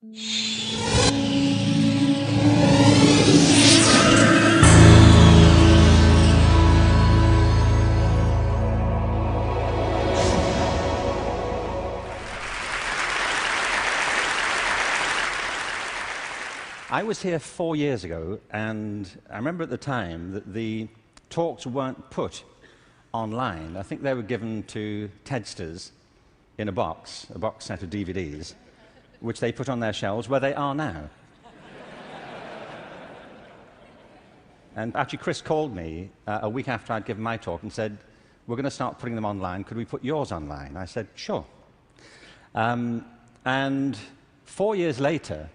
I was here 4 years ago, and I remember at the time that the talks weren't put online. I think they were given to TEDsters in a box set of DVDs, which they put on their shelves, where they are now. And actually, Chris called me a week after I'd given my talk and said, "We're going to start putting them online. Could we put yours online?" I said, "Sure." And 4 years later,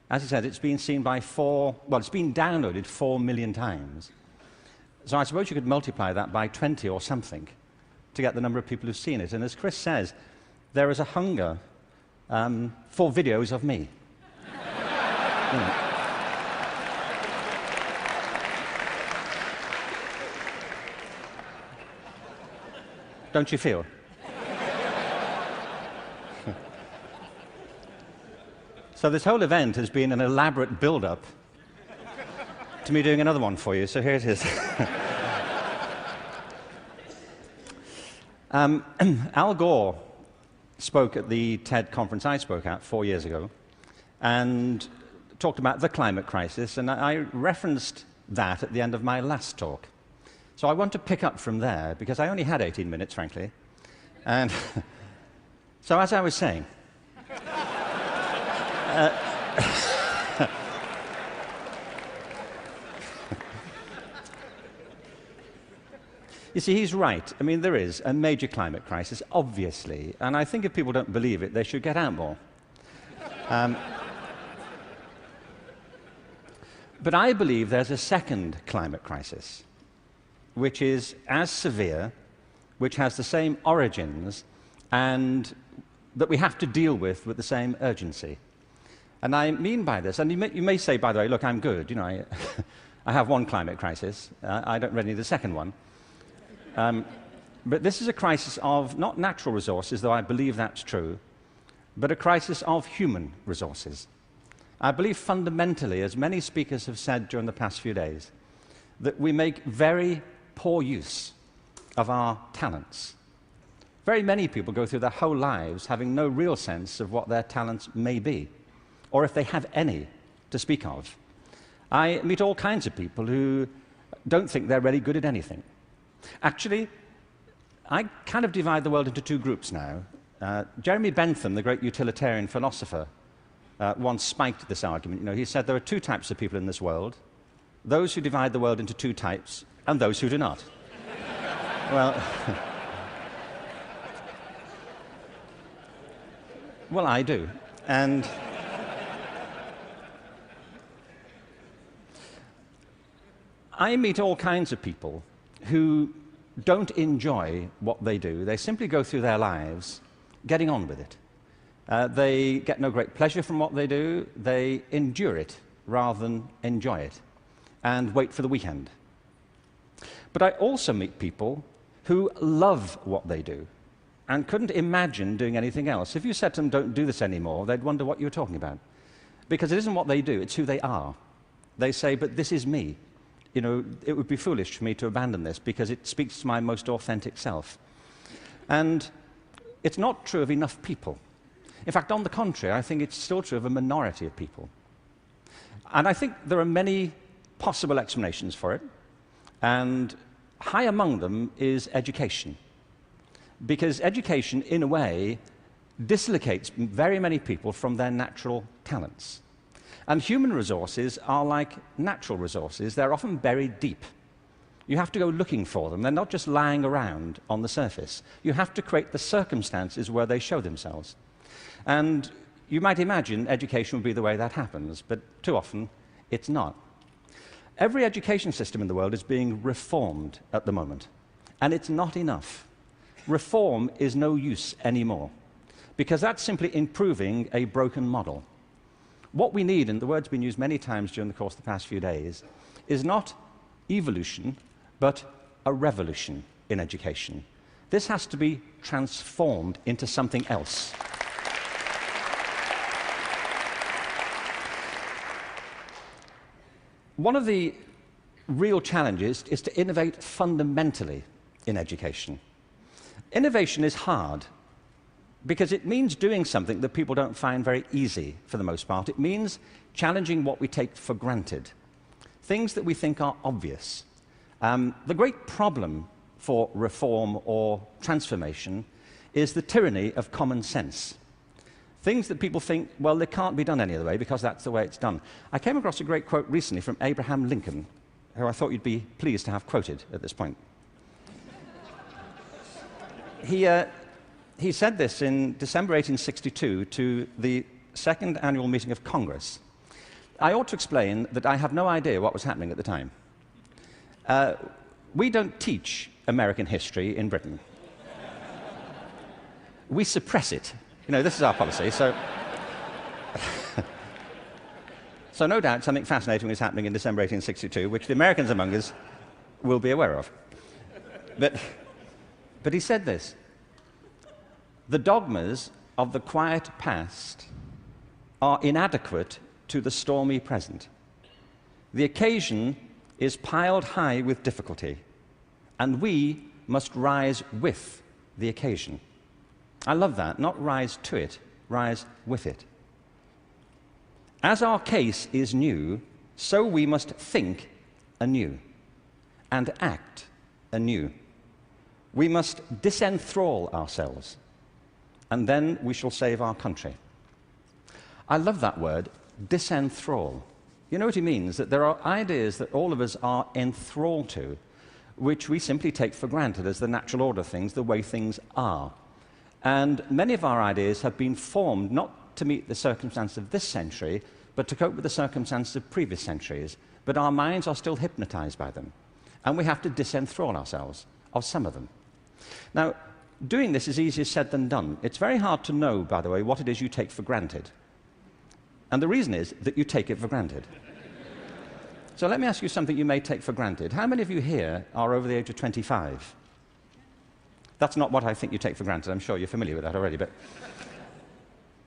as I said, it's been seen by it's been downloaded 4 million times. So I suppose you could multiply that by 20 or something to get the number of people who've seen it. And as Chris says, there is a hunger for videos of me. You know. Don't you feel? So this whole event has been an elaborate build-up to me doing another one for you, so here it is. Al Gore spoke at the TED conference I spoke at 4 years ago and talked about the climate crisis, and I referenced that at the end of my last talk. So I want to pick up from there, because I only had 18 minutes, frankly. And so as I was saying, you see, he's right. I mean, there is a major climate crisis, obviously, and I think if people don't believe it, they should get out more. But I believe there's a second climate crisis, which is as severe, which has the same origins, and that we have to deal with the same urgency. And I mean by this, and you may say, by the way, look, I'm good. You know, I have one climate crisis. I don't really need a second one. But this is a crisis of not natural resources, though I believe that's true, but a crisis of human resources. I believe fundamentally, as many speakers have said during the past few days, that we make very poor use of our talents. Very many people go through their whole lives having no real sense of what their talents may be, or if they have any to speak of. I meet all kinds of people who don't think they're really good at anything. Actually, I kind of divide the world into two groups now. Jeremy Bentham, the great utilitarian philosopher, once spiked this argument. You know, he said there are two types of people in this world: those who divide the world into two types, and those who do not. Well, well, I do. And I meet all kinds of people who don't enjoy what they do. They simply go through their lives getting on with it. They get no great pleasure from what they do. They endure it rather than enjoy it and wait for the weekend. But I also meet people who love what they do and couldn't imagine doing anything else. If you said to them, "Don't do this anymore," they'd wonder what you were talking about. Because it isn't what they do, it's who they are. They say, "But this is me. You know, it would be foolish for me to abandon this because it speaks to my most authentic self." And it's not true of enough people. In fact, on the contrary, I think it's still true of a minority of people. And I think there are many possible explanations for it, and high among them is education. Because education, in a way, dislocates very many people from their natural talents. And human resources are like natural resources. They're often buried deep. You have to go looking for them. They're not just lying around on the surface. You have to create the circumstances where they show themselves. And you might imagine education would be the way that happens, but too often it's not. Every education system in the world is being reformed at the moment, and it's not enough. Reform is no use anymore, because that's simply improving a broken model. What we need, and the word's been used many times during the course of the past few days, is not evolution, but a revolution in education. This has to be transformed into something else. one of the real challenges is to innovate fundamentally in education. Innovation is hard because it means doing something that people don't find very easy for the most part. It means challenging what we take for granted, things that we think are obvious. The great problem for reform or transformation is the tyranny of common sense. Things that people think, well, they can't be done any other way because that's the way it's done. I came across a great quote recently from Abraham Lincoln, who I thought you'd be pleased to have quoted at this point. He said this in December 1862 to the second annual meeting of Congress. I ought to explain that I have no idea what was happening at the time. We don't teach American history in Britain. We suppress it. You know, this is our policy, so... So no doubt something fascinating was happening in December 1862, which the Americans among us will be aware of. But he said this: the dogmas of the quiet past are inadequate to the stormy present. The occasion is piled high with difficulty, and we must rise with the occasion. I love that. Not rise to it, rise with it. As our case is new, so we must think anew and act anew. We must disenthrall ourselves, and then we shall save our country. I love that word, disenthrall. You know what he means? That there are ideas that all of us are enthralled to, which we simply take for granted as the natural order of things, the way things are. And many of our ideas have been formed not to meet the circumstances of this century, but to cope with the circumstances of previous centuries. But our minds are still hypnotized by them, and we have to disenthrall ourselves of some of them. Now, doing this is easier said than done. It's very hard to know, by the way, what it is you take for granted. And the reason is that you take it for granted. So let me ask you something you may take for granted. How many of you here are over the age of 25? That's not what I think you take for granted. I'm sure you're familiar with that already. But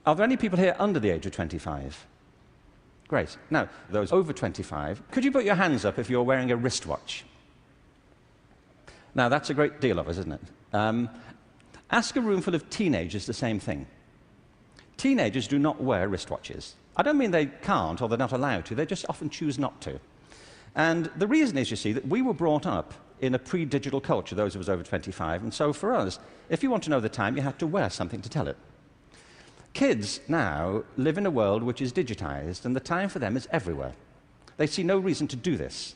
are there any people here under the age of 25? Great. Now, those over 25, could you put your hands up if you're wearing a wristwatch? Now, that's a great deal of us, isn't it? Ask a room full of teenagers the same thing. Teenagers do not wear wristwatches. I don't mean they can't or they're not allowed to. They just often choose not to. And the reason is, you see, that we were brought up in a pre-digital culture, those of us over 25, and so for us, if you want to know the time, you had to wear something to tell it. Kids now live in a world which is digitized, and the time for them is everywhere. They see no reason to do this.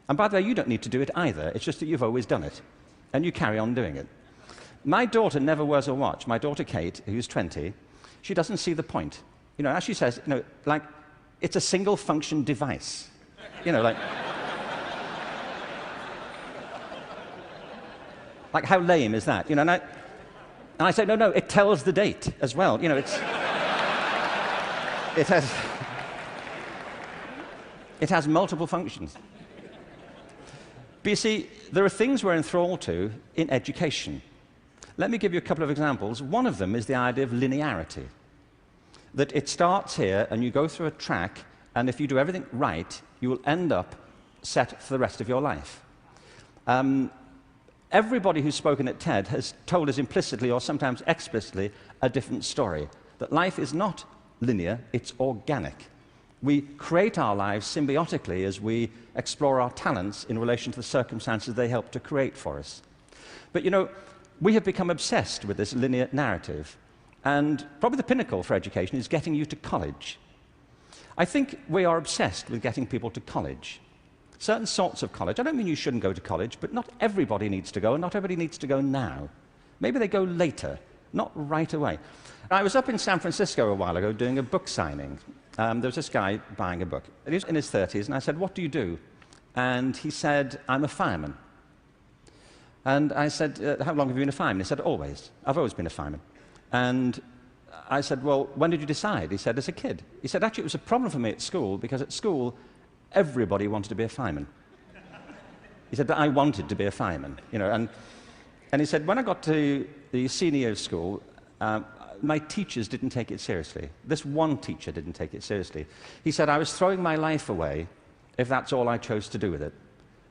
And by the way, you don't need to do it either. It's just that you've always done it, and you carry on doing it. My daughter never wears a watch. My daughter Kate, who's 20, she doesn't see the point. You know, as she says, you know, like, it's a single-function device. You know, like... Like, how lame is that? You know, and I say, no, it tells the date as well. You know, it has multiple functions. But you see, there are things we're enthralled to in education. Let me give you a couple of examples. One of them is the idea of linearity. That it starts here, and you go through a track, and if you do everything right, you will end up set for the rest of your life. Everybody who's spoken at TED has told us implicitly or sometimes explicitly a different story. That life is not linear, it's organic. We create our lives symbiotically as we explore our talents in relation to the circumstances they help to create for us. But you know, we have become obsessed with this linear narrative. And probably the pinnacle for education is getting you to college. I think we are obsessed with getting people to college. Certain sorts of college. I don't mean you shouldn't go to college, but not everybody needs to go, and not everybody needs to go now. Maybe they go later, not right away. I was up in San Francisco a while ago doing a book signing. There was this guy buying a book. He was in his 30s, and I said, "What do you do?" And he said, "I'm a fireman." And I said, "How long have you been a fireman?" He said, "Always. I've always been a fireman." And I said, "Well, when did you decide?" He said, "As a kid." He said, "Actually, it was a problem for me at school, because at school, everybody wanted to be a fireman." He said, "But I wanted to be a fireman." You know, and he said, "When I got to the senior year of school, my teachers didn't take it seriously. This one teacher didn't take it seriously." He said, "I was throwing my life away if that's all I chose to do with it.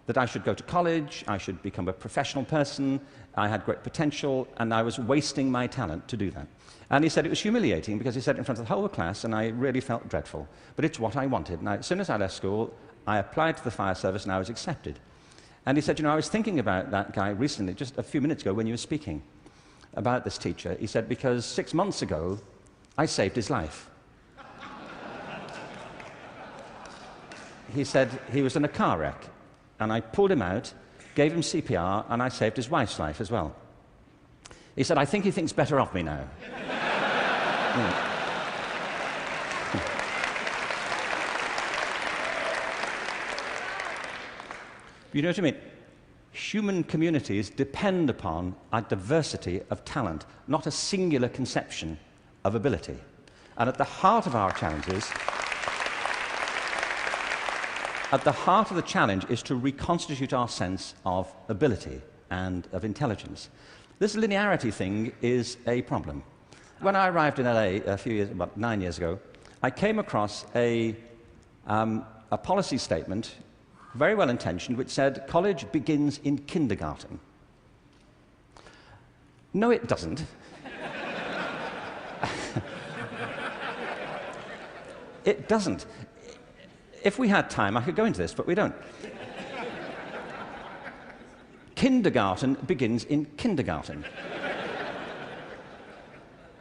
That I should go to college, I should become a professional person, I had great potential, and I was wasting my talent to do that. And he said it was humiliating because he said it in front of the whole class, and I really felt dreadful. But it's what I wanted. And as soon as I left school, I applied to the fire service and I was accepted. And he said, you know, I was thinking about that guy recently, just a few minutes ago when you were speaking about this teacher. He said, because 6 months ago, I saved his life. He said he was in a car wreck, and I pulled him out, gave him CPR, and I saved his wife's life as well. He said, I think he thinks better of me now. You know what I mean? Human communities depend upon a diversity of talent, not a singular conception of ability. And at the heart of our challenges, at the heart of the challenge is to reconstitute our sense of ability and of intelligence. This linearity thing is a problem. When I arrived in LA about 9 years ago, I came across a policy statement, very well intentioned, which said college begins in kindergarten. No, it doesn't. It doesn't. If we had time, I could go into this, but we don't. Kindergarten begins in kindergarten.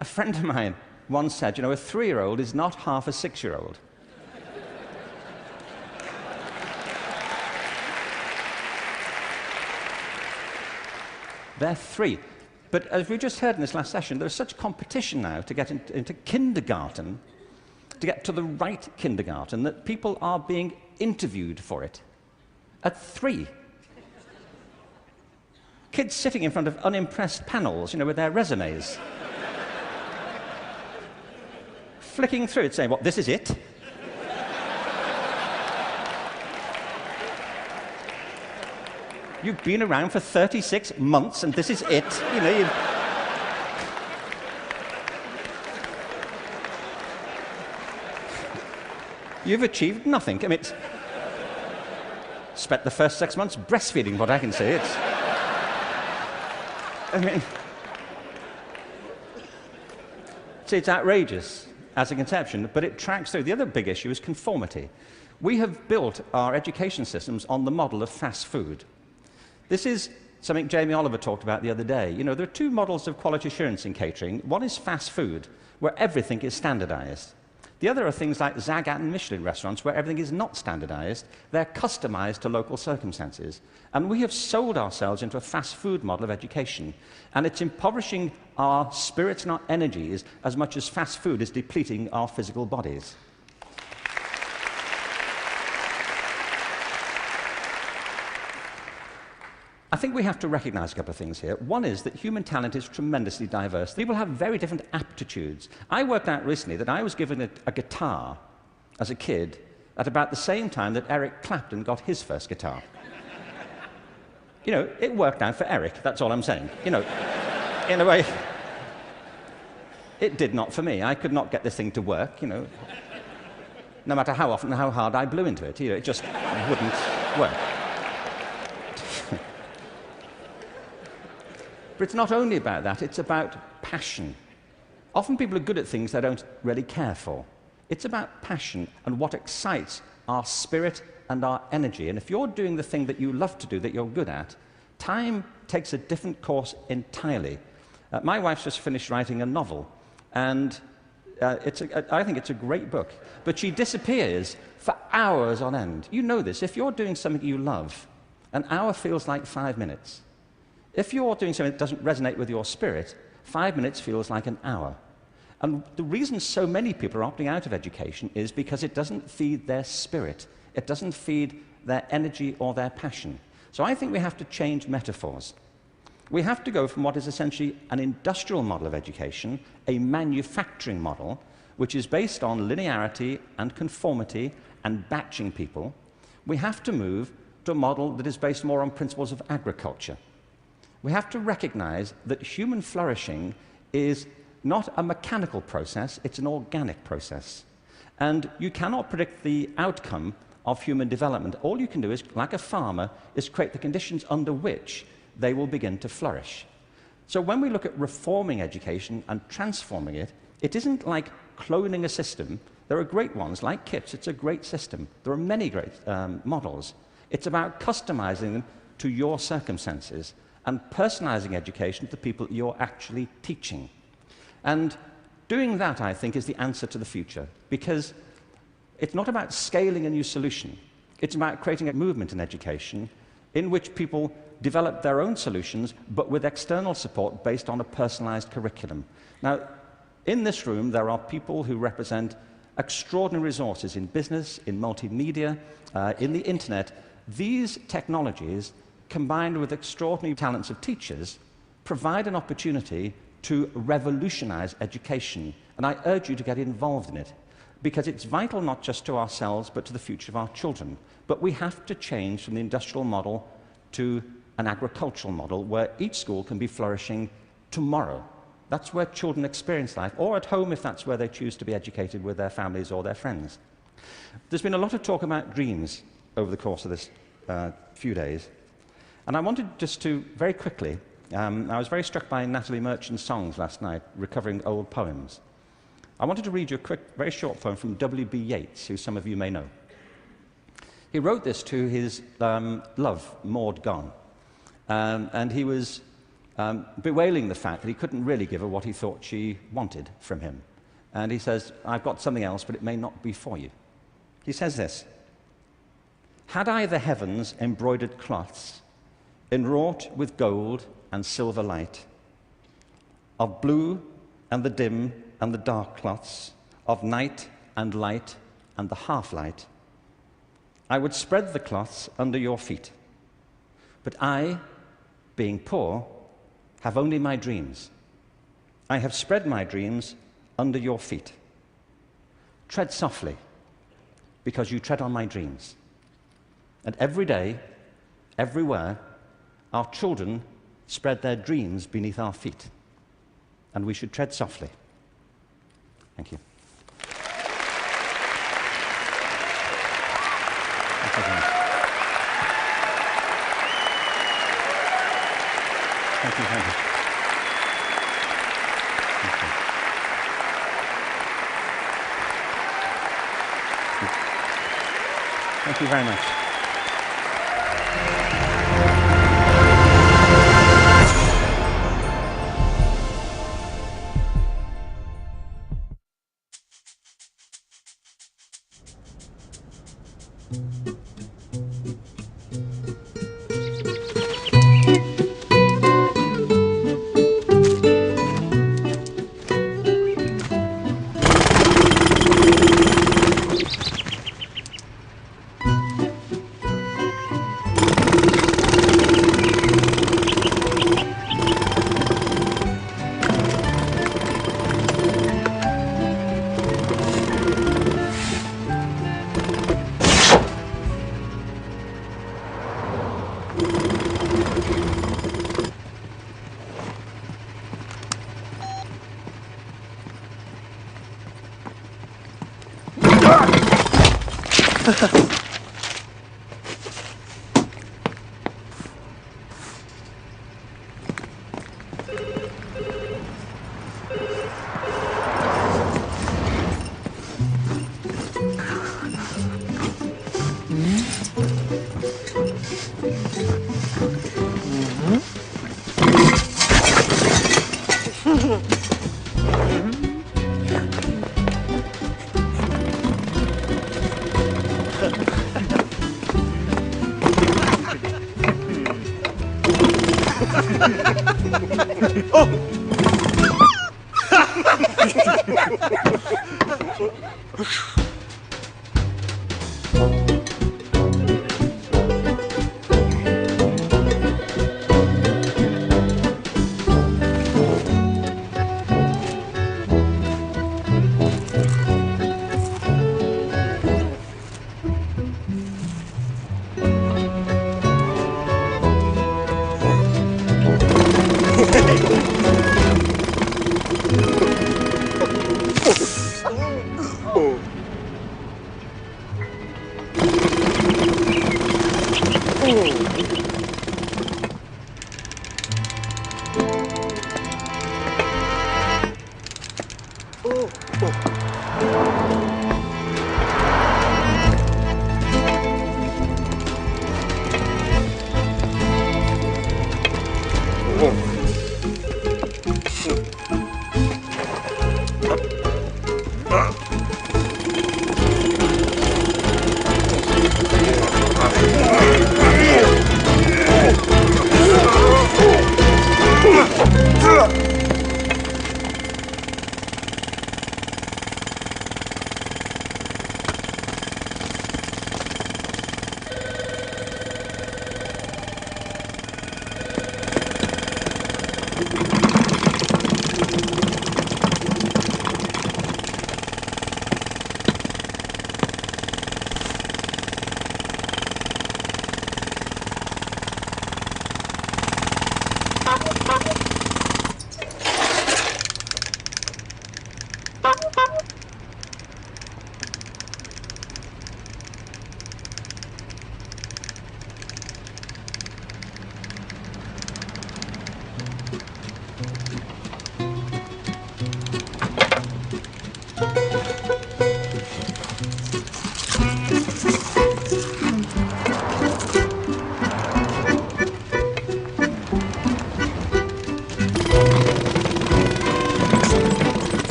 A friend of mine once said, you know, a 3-year-old is not half a 6-year-old. They're 3. But as we just heard in this last session, there's such competition now to get into kindergarten, to get to the right kindergarten, that people are being interviewed for it at 3. Kids sitting in front of unimpressed panels, you know, with their resumes. Flicking through it, saying, what, this is it? You've been around for 36 months and this is it? You know, you've achieved nothing. I mean, spent the first 6 months breastfeeding, what I can say. It's outrageous as a conception, but it tracks through. The other big issue is conformity. We have built our education systems on the model of fast food. This is something Jamie Oliver talked about the other day. You know, there are 2 models of quality assurance in catering. One is fast food, where everything is standardized. The other are things like Zagat and Michelin restaurants, where everything is not standardized. They're customized to local circumstances. And we have sold ourselves into a fast food model of education. And it's impoverishing our spirits and our energies as much as fast food is depleting our physical bodies. I think we have to recognize a couple of things here. One is that human talent is tremendously diverse. People have very different aptitudes. I worked out recently that I was given a guitar as a kid at about the same time that Eric Clapton got his first guitar. You know, it worked out for Eric, that's all I'm saying. You know, in a way, it did not for me. I could not get this thing to work, you know. No matter how often and how hard I blew into it, you know, it just wouldn't work. But it's not only about that, it's about passion. Often people are good at things they don't really care for. It's about passion and what excites our spirit and our energy. And if you're doing the thing that you love to do, that you're good at, time takes a different course entirely. My wife's just finished writing a novel, and I think it's a great book. But she disappears for hours on end. You know this. If you're doing something you love, an hour feels like 5 minutes. If you're doing something that doesn't resonate with your spirit, 5 minutes feels like an hour. And the reason so many people are opting out of education is because it doesn't feed their spirit. It doesn't feed their energy or their passion. So I think we have to change metaphors. We have to go from what is essentially an industrial model of education, a manufacturing model, which is based on linearity and conformity and batching people. We have to move to a model that is based more on principles of agriculture. We have to recognize that human flourishing is not a mechanical process, it's an organic process. And you cannot predict the outcome of human development. All you can do is, like a farmer, is create the conditions under which they will begin to flourish. So when we look at reforming education and transforming it, it isn't like cloning a system. There are great ones, like KIPS. It's a great system. There are many great models. It's about customizing them to your circumstances and personalizing education to the people you're actually teaching. And doing that, I think, is the answer to the future, because it's not about scaling a new solution. It's about creating a movement in education in which people develop their own solutions, but with external support based on a personalized curriculum. Now, in this room, there are people who represent extraordinary resources in business, in multimedia, in the internet. These technologies, combined with extraordinary talents of teachers, provide an opportunity to revolutionize education. And I urge you to get involved in it, because it's vital not just to ourselves, but to the future of our children. But we have to change from the industrial model to an agricultural model where each school can be flourishing tomorrow. That's where children experience life, or at home if that's where they choose to be educated with their families or their friends. There's been a lot of talk about dreams over the course of this few days. And I wanted just to, very quickly, I was very struck by Natalie Merchant's songs last night, recovering old poems. I wanted to read you a quick, very short poem from W.B. Yeats, who some of you may know. He wrote this to his love, Maud Gonne. And he was bewailing the fact that he couldn't really give her what he thought she wanted from him. And he says, I've got something else, but it may not be for you. He says this: had I the heavens embroidered cloths, enwrought with gold and silver light, of blue and the dim and the dark cloths, of night and light and the half-light, I would spread the cloths under your feet. But I, being poor, have only my dreams. I have spread my dreams under your feet. Tread softly, because you tread on my dreams. And every day, everywhere, our children spread their dreams beneath our feet. And we should tread softly. Thank you. Thank you very much. Thank you very much. Thank you very much.